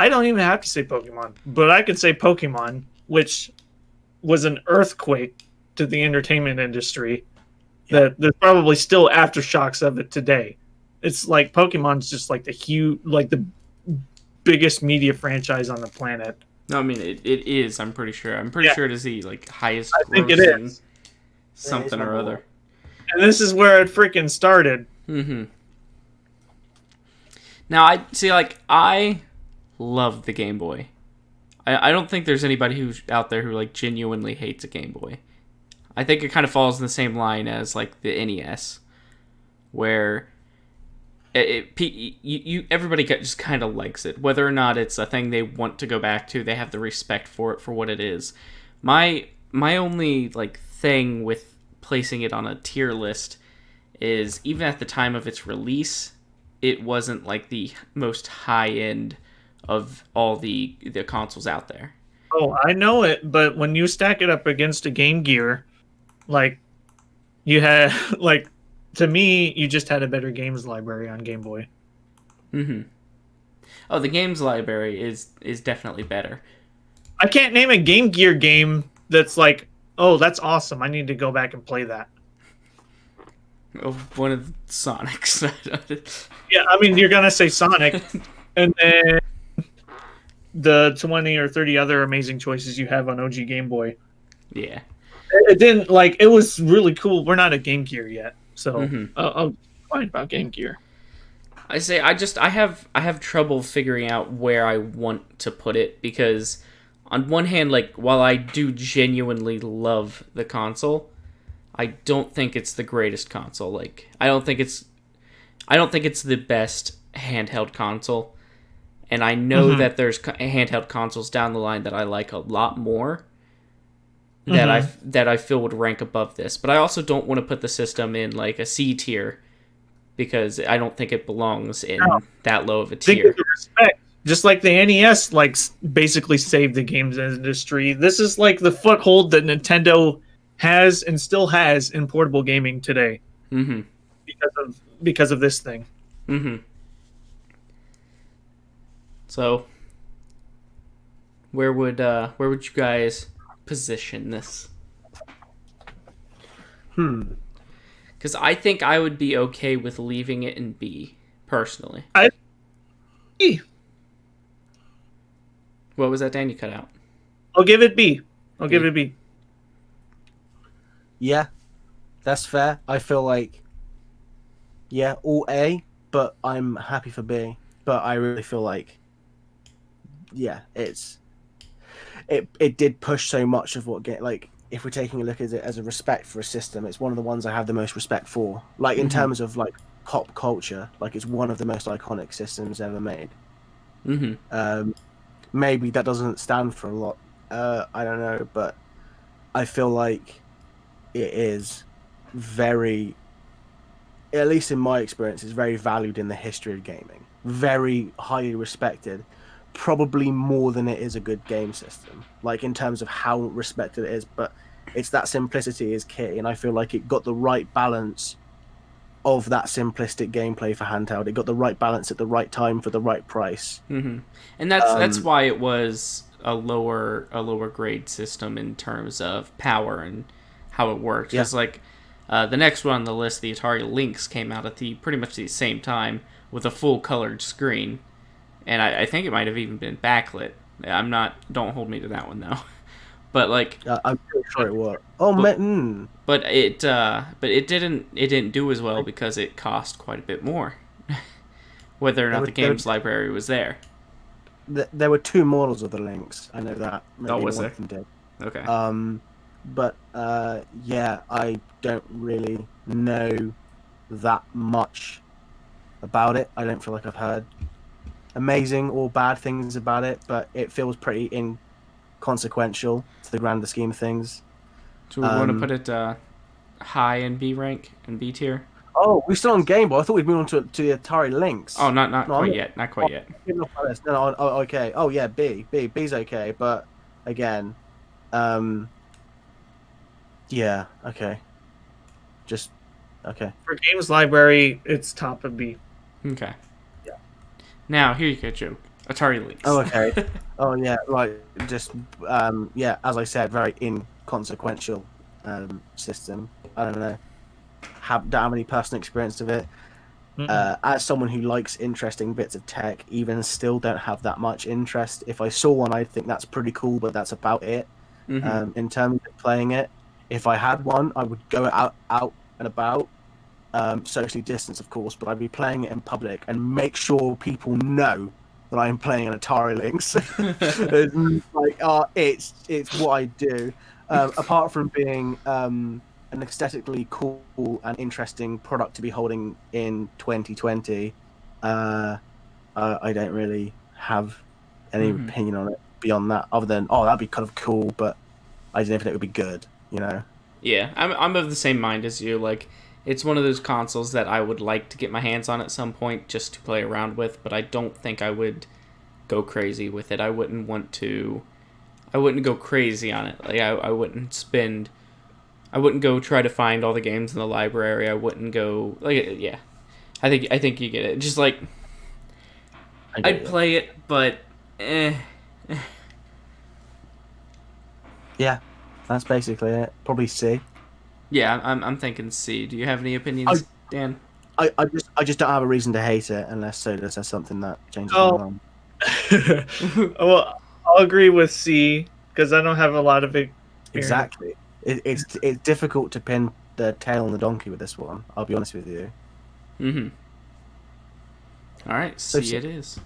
don't even have to say Pokemon, but I could say Pokemon, which was an earthquake to the entertainment industry. That there's probably still aftershocks of it today. It's like Pokemon's just like the biggest media franchise on the planet. No, I mean it is. I'm pretty sure. I'm pretty sure it is the like highest. I think it grossing is. something Yeah, it's or number other. And this is where it freaking started. Mm-hmm. Now I love the Game Boy. I don't think there's anybody who's out there who like genuinely hates a Game Boy. I think it kind of falls in the same line as like the NES, where everybody just kind of likes it, whether or not it's a thing they want to go back to. They have the respect for it for what it is. My only like thing with placing it on a tier list is even at the time of its release, it wasn't like the most high end of all the consoles out there. Oh, I know it, but when you stack it up against a Game Gear, like You had like, to me, you just had a better games library on Game Boy. Mm-hmm. Oh, the games library is definitely better. I can't name a Game Gear game that's like, oh, that's awesome. I need to go back and play that. Oh, one of the Sonics. Yeah, I mean, you're gonna say Sonic, and then the 20 or 30 other amazing choices you have on OG Game Boy. Yeah. It didn't like. It was really cool. We're not at Game Gear yet, so Mm-hmm. I'll find about Game Gear. I say I have trouble figuring out where I want to put it because on one hand, like while I do genuinely love the console, I don't think it's the greatest console. Like I don't think it's the best handheld console. And I know that there's handheld consoles down the line that I like a lot more that I feel would rank above this. But I also don't want to put the system in like a C tier because I don't think it belongs in that low of a Think tier. of the respect. Just like the NES, like basically saved the games industry. This is like the foothold that Nintendo has and still has in portable gaming today Mm-hmm. because of this thing. Mm-hmm. So, where would you guys position this? Because I think I would be okay with leaving it in B, personally. What was that, Dan? You cut out. I'll give it B. I'll give it B. Yeah, that's fair. I feel like, yeah, all A, but I'm happy for B. But I really feel like, yeah, it did push so much of what like if we're taking a look at it as a respect for a system, it's one of the ones I have the most respect for. Like in terms of like pop culture, like it's one of the most iconic systems ever made. Mm-hmm. Maybe that doesn't stand for a lot. I don't know, but I feel like it is very, at least in my experience, is very valued in the history of gaming. Very highly respected, probably more than it is a good game system. Like in terms of how respected it is, but it's that simplicity is key, and I feel like it got the right balance of that simplistic gameplay for handheld. It got the right balance at the right time for the right price. Mm-hmm. And that's why it was a lower grade system in terms of power and how it worked. Because like the next one on the list, the Atari Links, came out at pretty much the same time with a full colored screen, and I think it might have even been backlit. Don't hold me to that one though. But like, I'm pretty sure it was. Oh man. But it didn't do as well because it cost quite a bit more. Whether or not the games library was there. There were two models of the Links. I know that. Oh, was there? Did. Okay. But yeah, I don't really know that much about it. I don't feel like I've heard amazing or bad things about it, but it feels pretty inconsequential to the grander scheme of things. So we want to put it high in B rank, in B tier? Oh, we're still on Game Boy. I thought we'd move on to the Atari Links. Oh, not quite yet. Not quite yet. No, okay. Oh yeah, B's okay, but again, yeah, okay. Just okay. For games library, it's top of B. Okay. Yeah. Now here you go, Joe. Atari Links. Oh, okay. Oh yeah, right. Just yeah, as I said, very inconsequential system. I don't know. Don't have any personal experience of it. As someone who likes interesting bits of tech, even still don't have that much interest. If I saw one, I'd think that's pretty cool, but that's about it. In terms of playing it, if I had one, I would go out and about, socially distanced, of course, but I'd be playing it in public and make sure people know that I'm playing an Atari Lynx. It's like, it's what I do. Apart from being an aesthetically cool and interesting product to be holding in 2020, I don't really have any opinion on it beyond that, other than that'd be kind of cool, but I don't think it would be good, you know. Yeah, I'm of the same mind as you. Like, it's one of those consoles that I would like to get my hands on at some point just to play around with, but I don't think I would go crazy with it. I wouldn't go crazy on it. Like, I wouldn't spend I wouldn't go try to find all the games in the library. I wouldn't go like yeah. I think you get it. Just like I'd play it, but Yeah, that's basically it. Probably C. Yeah, I'm thinking C. Do you have any opinions, Dan? I just don't have a reason to hate it unless Soda says something that changes Oh. my mind. Well, I'll agree with C because I don't have a lot of experience. Exactly. It's difficult to pin the tail on the donkey with this one. I'll be honest with you. Mm-hmm. All right, So C it is.